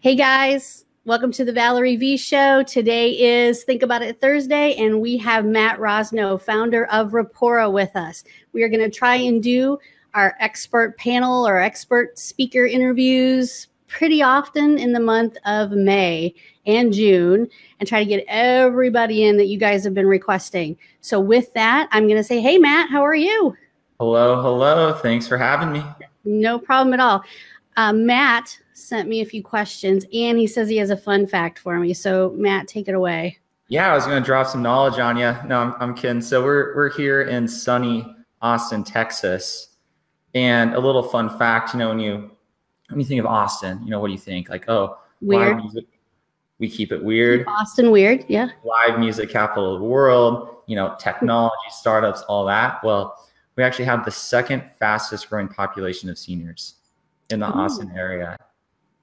Hey guys, welcome to the Valerie V Show. Today is Think About It Thursday, and we have Matt Rosno, founder of RAPPORA, with us. We are going to try and do our expert panel or expert speaker interviews pretty often in the month of May and June and try to get everybody in that you guys have been requesting. So with that, I'm going to say, hey, Matt, how are you? Hello, hello. Thanks for having me. No problem at all. Matt sent me a few questions, and he says he has a fun fact for me. So, Matt, take it away. Yeah, I was going to drop some knowledge on you. No, I'm kidding. So we're here in sunny Austin, Texas, and a little fun fact. You know, when you think of Austin, you know, what do you think? Like, oh, weird. Live music. We keep it weird. Keep Austin weird, yeah. Live music capital of the world. You know, technology, startups, all that. Well, we actually have the second fastest growing population of seniors in the Austin area,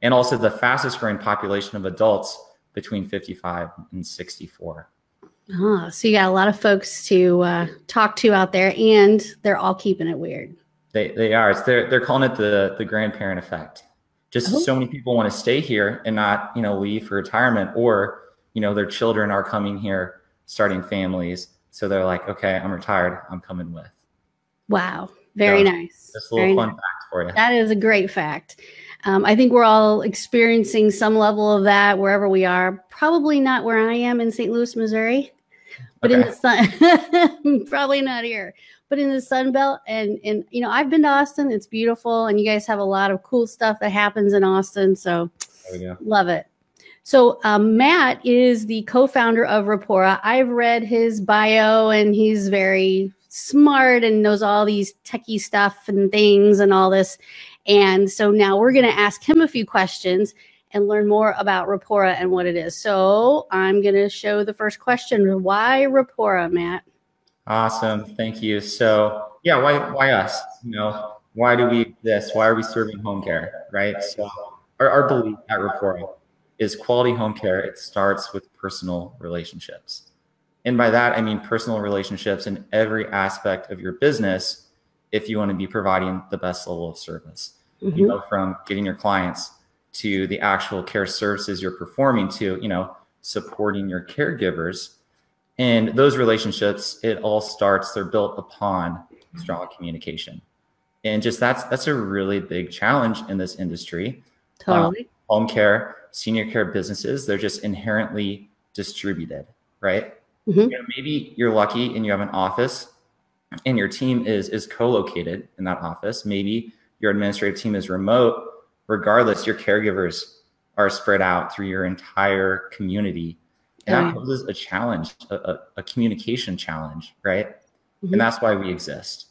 and also the fastest growing population of adults between 55 and 64. Oh, so you got a lot of folks to talk to out there, and they're all keeping it weird. They are. They're calling it the grandparent effect. Just so many people want to stay here and not, you know, leave for retirement, or, you know, their children are coming here, starting families. So they're like, okay, I'm retired, I'm coming with. Wow. Very nice. Just a little fun fact for you. That is a great fact. I think we're all experiencing some level of that wherever we are. Probably not where I am in St. Louis, Missouri, but in the sun, probably not here, but in the Sun Belt. And you know, I've been to Austin. It's beautiful, and you guys have a lot of cool stuff that happens in Austin. So love it. So Matt is the co-founder of RAPPORA. I've read his bio, and he's very smart and knows all these techie stuff and things and all this. And so now we're going to ask him a few questions and learn more about RAPPORA and what it is. So I'm going to show the first question. Why RAPPORA, Matt? Awesome. Thank you. So yeah, why us? You know, why do we exist? Why are we serving home care, right? So our belief at RAPPORA is quality home care. It starts with personal relationships. And by that, I mean personal relationships in every aspect of your business if you want to be providing the best level of service. You know, from getting your clients to the actual care services you're performing to, you know, supporting your caregivers. And those relationships, it all starts, they're built upon strong communication. And just that's a really big challenge in this industry. Totally. Home care, senior care businesses, they're just inherently distributed, right? You know, maybe you're lucky and you have an office and your team is co-located in that office. Maybe your administrative team is remote. Regardless, your caregivers are spread out through your entire community. And that poses a challenge, a communication challenge, right? And that's why we exist.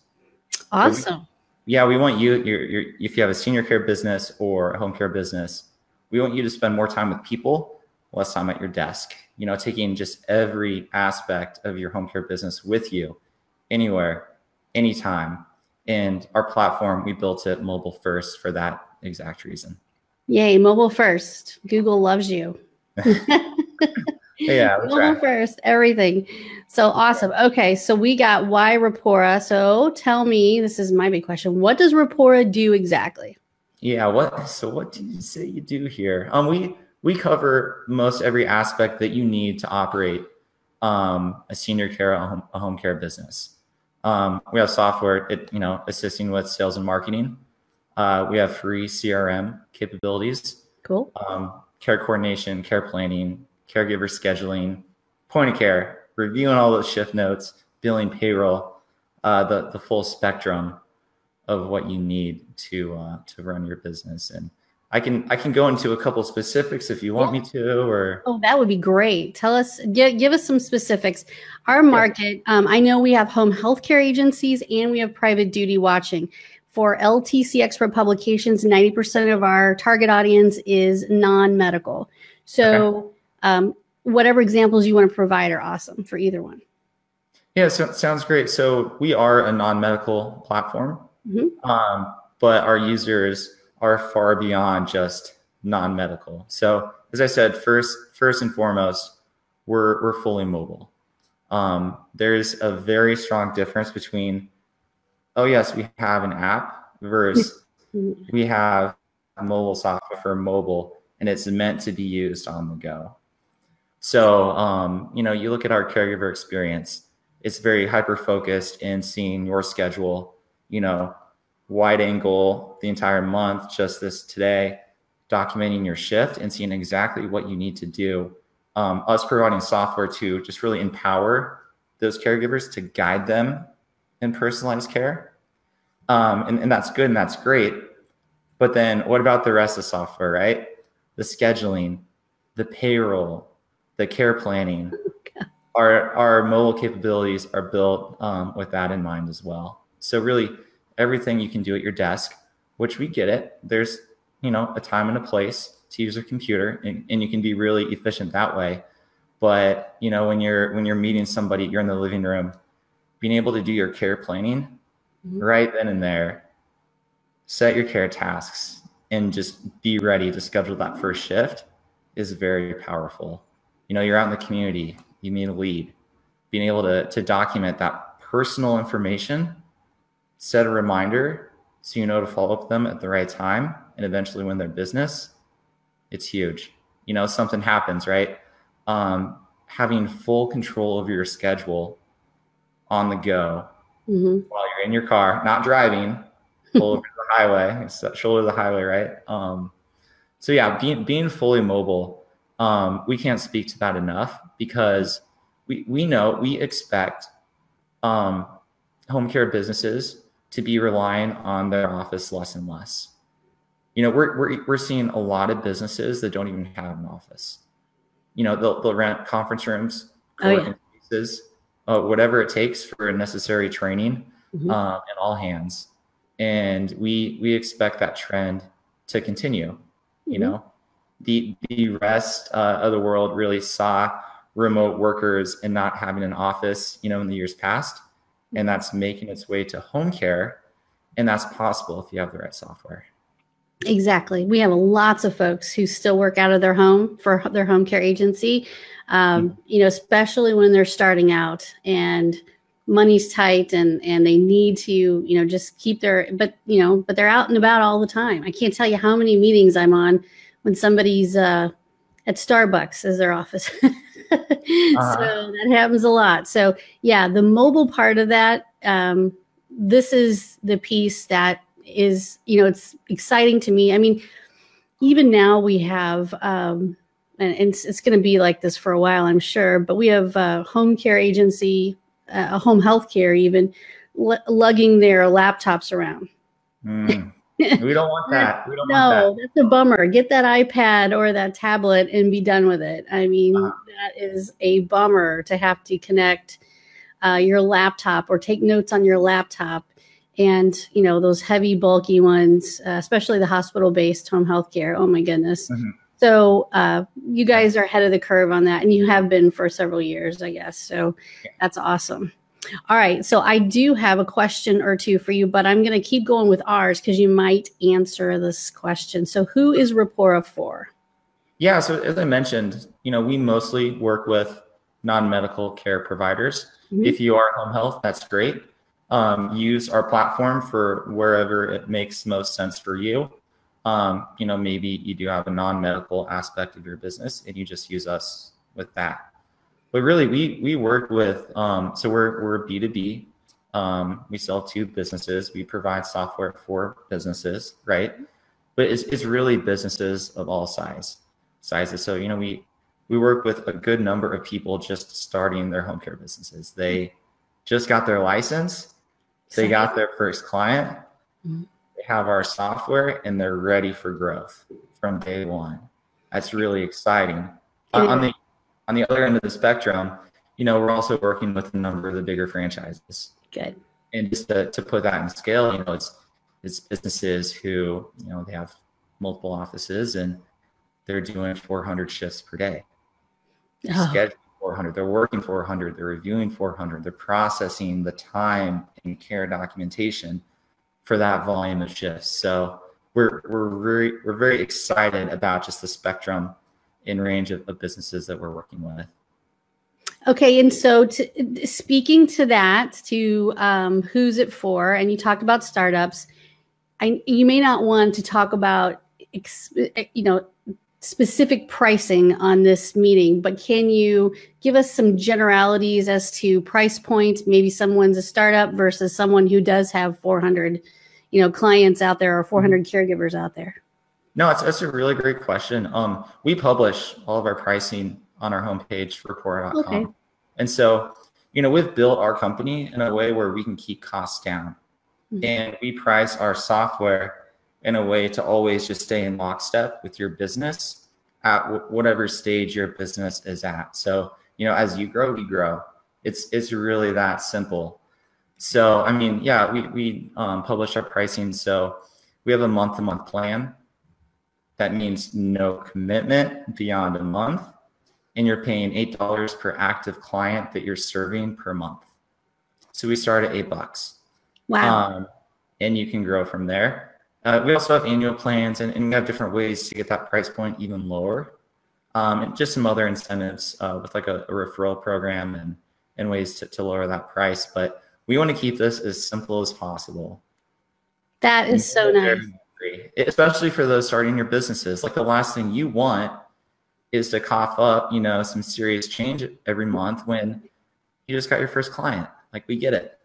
Awesome. We want you, if you have a senior care business or a home care business, we want you to spend more time with people, less time at your desk. You know, taking just every aspect of your home care business with you, anywhere, anytime. And our platform, we built it mobile first for that exact reason. Yay, mobile first. Google loves you. Yeah, mobile first, everything. So awesome. Okay, so we got why RAPPORA. So tell me, this is my big question. What does RAPPORA do exactly? Yeah, what do you say you do here? We cover most every aspect that you need to operate a senior care, a home care business. We have software, assisting with sales and marketing. We have free CRM capabilities. Cool. Care coordination, care planning, caregiver scheduling, point of care, reviewing all those shift notes, billing, payroll, the full spectrum of what you need to run your business. And I can go into a couple specifics if you want me to, or. Oh, that would be great. Tell us, give us some specifics. Our market, I know we have home healthcare agencies and we have private duty watching. For LTC Expert Publications, 90% of our target audience is non-medical. So whatever examples you want to provide are awesome for either one. Yeah, so sounds great. So we are a non-medical platform, but our users are far beyond just non-medical. So as I said, first and foremost, we're fully mobile. There's a very strong difference between, oh yes, we have an app versus we have mobile software for mobile and it's meant to be used on the go. So, you know, you look at our caregiver experience, it's very hyper-focused in seeing your schedule, you know, wide angle the entire month, just this today, documenting your shift and seeing exactly what you need to do. Us providing software to just really empower those caregivers to guide them in personalized care. And that's good and that's great. But then what about the rest of the software, right? The scheduling, the payroll, the care planning. Our mobile capabilities are built with that in mind as well. So really everything you can do at your desk, which we get it. There's, you know, a time and a place to use a computer, and you can be really efficient that way. But, you know, when you're meeting somebody, you're in the living room, being able to do your care planning right then and there, set your care tasks, and just be ready to schedule that first shift is very powerful. You know, you're out in the community, you meet a lead, being able to document that personal information, set a reminder so you know to follow up with them at the right time, and eventually win their business, it's huge. You know, something happens, right? Having full control over your schedule on the go while you're in your car, not driving, pull over to the highway, shoulder the highway, right? So yeah, being fully mobile, we can't speak to that enough, because we know we expect home care businesses to be relying on their office less and less. You know, we're seeing a lot of businesses that don't even have an office. You know, they'll rent conference rooms, co-working spaces, whatever it takes for necessary training, and all hands. And we expect that trend to continue. You know, the rest of the world really saw remote workers and not having an office, you know, in the years past, and that's making its way to home care, and that's possible if you have the right software. Exactly. We have lots of folks who still work out of their home for their home care agency, you know, especially when they're starting out and money's tight and they need to, you know, just keep but they're out and about all the time. I can't tell you how many meetings I'm on when somebody's at Starbucks as their office. So that happens a lot. So yeah, the mobile part of that, this is the piece that is, you know, it's exciting to me. I mean, even now we have, and it's going to be like this for a while, I'm sure, but we have a home care agency, home health care, even lugging their laptops around. We don't want that. We don't want that. That's a bummer. Get that iPad or that tablet and be done with it. I mean, that is a bummer to have to connect your laptop or take notes on your laptop. And, you know, those heavy, bulky ones, especially the hospital-based home health care. Oh, my goodness. So you guys are ahead of the curve on that, and you have been for several years, I guess. So that's awesome. All right. So I do have a question or two for you, but I'm going to keep going with ours because you might answer this question. So who is RAPPORA for? Yeah. So as I mentioned, you know, we mostly work with non-medical care providers. If you are home health, that's great. Use our platform for wherever it makes most sense for you. You know, maybe you do have a non-medical aspect of your business and you just use us with that. But really, we work with, so we're B2B. We sell to businesses. We provide software for businesses, right? But it's really businesses of all sizes. So, you know, we work with a good number of people just starting their home care businesses. They just got their license. They got their first client. They have our software and they're ready for growth from day one. That's really exciting. On the other end of the spectrum, you know, we're also working with a number of the bigger franchises. Good. And just to put that in scale, you know, it's businesses who, you know, they have multiple offices and they're doing 400 shifts per day. They're scheduling 400, they're working 400, they're reviewing 400, they're processing the time and care documentation for that volume of shifts. So we're very excited about just the spectrum in range of businesses that we're working with. Okay, and so speaking to that, to who's it for, and you talked about startups, you may not want to talk about, you know, specific pricing on this meeting, but can you give us some generalities as to price point? Maybe someone's a startup versus someone who does have 400, clients out there or 400 caregivers out there. No, it's a really great question. We publish all of our pricing on our homepage, RAPPORA.com. Okay. And so, we've built our company in a way where we can keep costs down. Mm-hmm. And we price our software in a way to always just stay in lockstep with your business at whatever stage your business is at. So, as you grow, we grow. It's really that simple. So, I mean, yeah, we publish our pricing. So we have a month-to-month plan. That means no commitment beyond a month. And you're paying $8 per active client that you're serving per month. So we start at $8. Wow. And you can grow from there. We also have annual plans, and we have different ways to get that price point even lower. And just some other incentives with like a referral program and ways to lower that price. But we want to keep this as simple as possible. That is so nice. Especially for those starting your businesses. Like the last thing you want is to cough up, some serious change every month when you just got your first client. Like, we get it.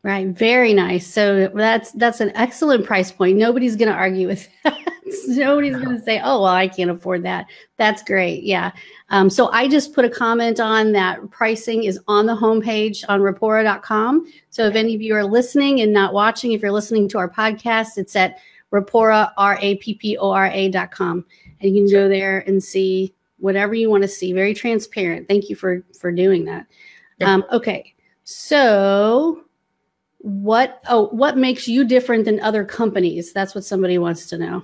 Right. Very nice. So that's an excellent price point. Nobody's going to argue with that. Nobody's going to say, oh, well, I can't afford that. That's great. Yeah. So I just put a comment on that pricing is on the homepage on rappora.com. So if any of you are listening and not watching, if you're listening to our podcast, it's at RAPPORA, RAPPORA.com. And you can go there and see whatever you want to see. Very transparent. Thank you for doing that. Yeah. Okay. So what makes you different than other companies? That's what somebody wants to know.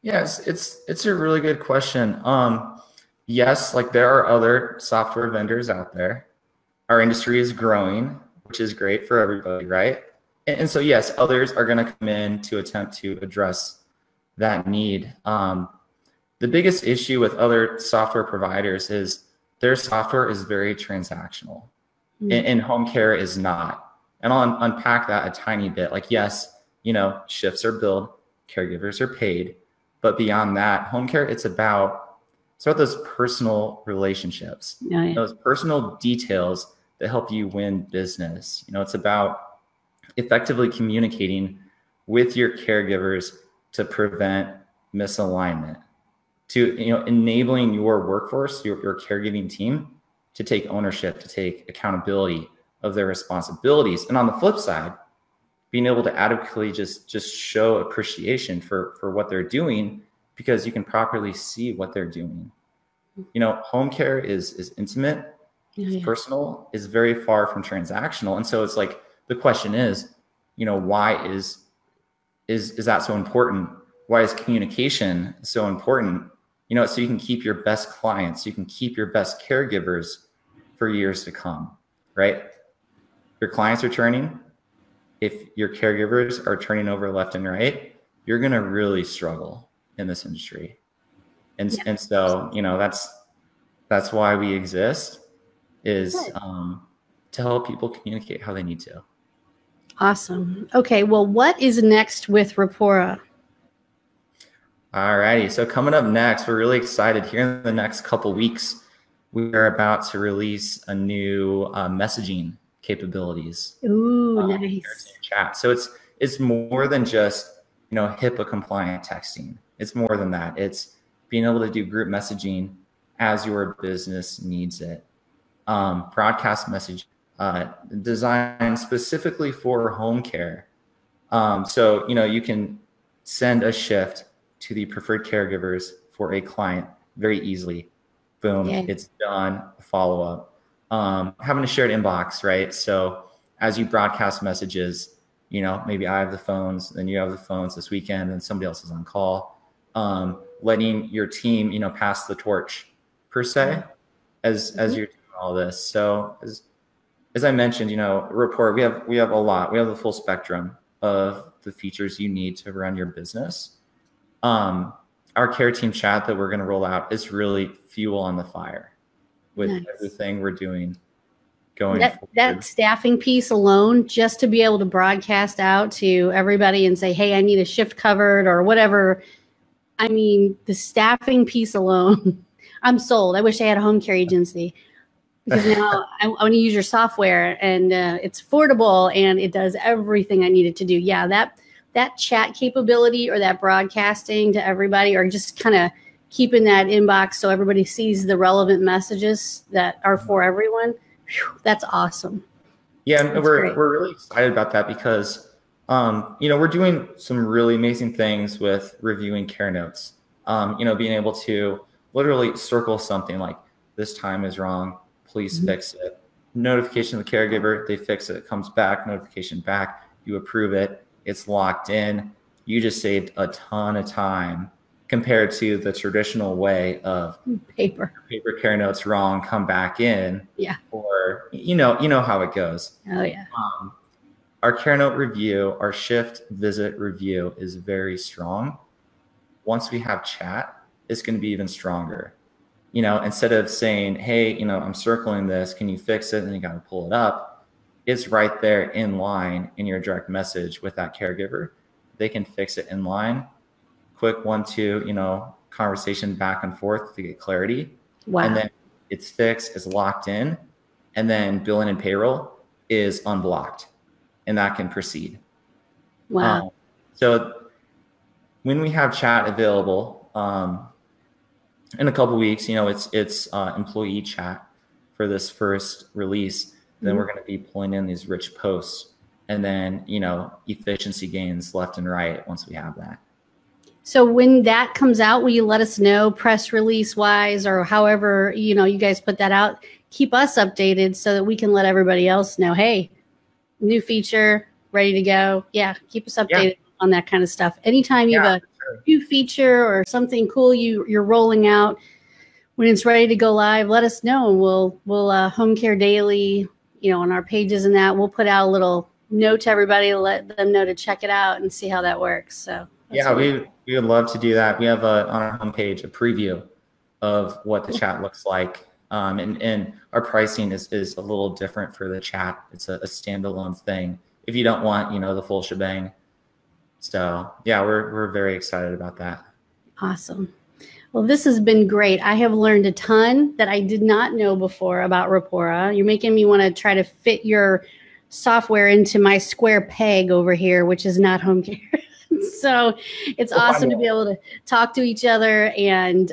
Yes, it's a really good question. Yes, like there are other software vendors out there. Our industry is growing, which is great for everybody, right? And so yes, others are going to come in to attempt to address that need. The biggest issue with other software providers is their software is very transactional, and home care is not. And I'll unpack that a tiny bit. Like, yes, shifts are billed, caregivers are paid, but beyond that, home care, it's about those personal relationships, those personal details that help you win business. It's about effectively communicating with your caregivers to prevent misalignment, to enabling your workforce, your caregiving team, to take ownership, to take accountability of their responsibilities. And on the flip side, being able to adequately just show appreciation for what they're doing, because you can properly see what they're doing. Home care is intimate, it's personal, is very far from transactional. And so it's like, the question is, why is that so important? Why is communication so important? So you can keep your best clients, you can keep your best caregivers for years to come, right? Your clients are churning. If your caregivers are turning over left and right, you're going to really struggle in this industry. And so, that's why we exist, is to help people communicate how they need to. Awesome. Okay. Well, what is next with RAPPORA? All righty. So coming up next, we're really excited. Here in the next couple weeks, we are about to release a new messaging capabilities. Ooh, nice. Chat. So it's more than just HIPAA compliant texting. It's more than that. It's being able to do group messaging as your business needs it. Broadcast message designed specifically for home care. So you can send a shift to the preferred caregivers for a client very easily. Boom, it's done. Follow up. Having a shared inbox, right? So as you broadcast messages, maybe I have the phones, then you have the phones this weekend, and somebody else is on call. Letting your team, pass the torch per se, as you're doing all this. So as I mentioned, RAPPORA, we have a lot. We have the full spectrum of the features you need to run your business. Our care team chat that we're going to roll out is really fuel on the fire with everything we're doing going forward. That staffing piece alone, just to be able to broadcast out to everybody and say, hey, I need a shift covered or whatever I mean, the staffing piece alone, I'm sold. I wish I had a home care agency, because now I want to use your software, and it's affordable and it does everything I need it to do. Yeah, that chat capability or that broadcasting to everybody, or just kind of keeping that inbox so everybody sees the relevant messages that are for everyone. Whew, that's awesome. Yeah, and we're really excited about that because we're doing some really amazing things with reviewing care notes. Being able to literally circle something like, this time is wrong, please fix it. Notification to the caregiver, they fix it, it comes back, notification back, you approve it, it's locked in. You just saved a ton of time compared to the traditional way of paper care notes wrong, come back in. Yeah. Or you know how it goes. Oh yeah. Our care note review, our shift visit review is very strong. Once we have chat, it's going to be even stronger. Instead of saying, hey, I'm circling this, can you fix it? And you got to pull it up. It's right there in line in your direct message with that caregiver. They can fix it in line. Quick 1-2, conversation back and forth to get clarity. Wow. And then it's fixed, it's locked in. And then billing and payroll is unblocked, and that can proceed. Wow. So when we have chat available, in a couple of weeks, it's employee chat for this first release. Then we're going to be pulling in these rich posts, and then, efficiency gains left and right once we have that. So when that comes out, will you let us know, press release wise, or however, you guys put that out? Keep us updated so that we can let everybody else know, hey, new feature, ready to go. Yeah, keep us updated on that kind of stuff. Anytime you have a new feature or something cool you're rolling out, when it's ready to go live, let us know, and we'll Home Care Daily, on our pages and that, we'll put out a little note to everybody to let them know to check it out and see how that works. So yeah, we would love to do that. We have on our homepage a preview of what the chat looks like. And our pricing is a little different for the chat. It's a standalone thing if you don't want, the full shebang. So yeah, we're very excited about that. Awesome. Well, this has been great. I have learned a ton that I did not know before about RAPPORA. You're making me want to try to fit your software into my square peg over here, which is not home care. So it's awesome to be able to talk to each other and,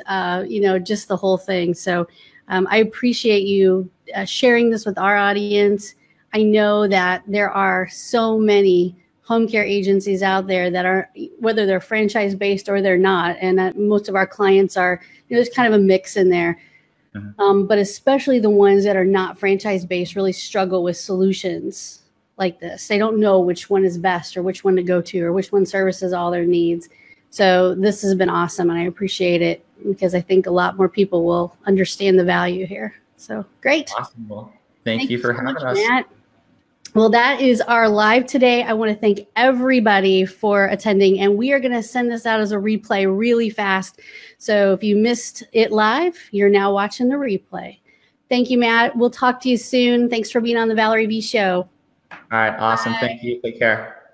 just the whole thing. So I appreciate you sharing this with our audience. I know that there are so many home care agencies out there that are, whether they're franchise-based or they're not, and most of our clients are, there's kind of a mix in there. But especially the ones that are not franchise-based really struggle with solutions like this. They don't know which one is best or which one to go to or which one services all their needs. So this has been awesome, and I appreciate it because I think a lot more people will understand the value here. So great. Awesome. Well, thank you for having us. Matt. Well, that is our live today. I want to thank everybody for attending, and we are going to send this out as a replay really fast. So if you missed it live, you're now watching the replay. Thank you, Matt. We'll talk to you soon. Thanks for being on the Valerie B Show. All right. Awesome. Bye. Thank you. Take care.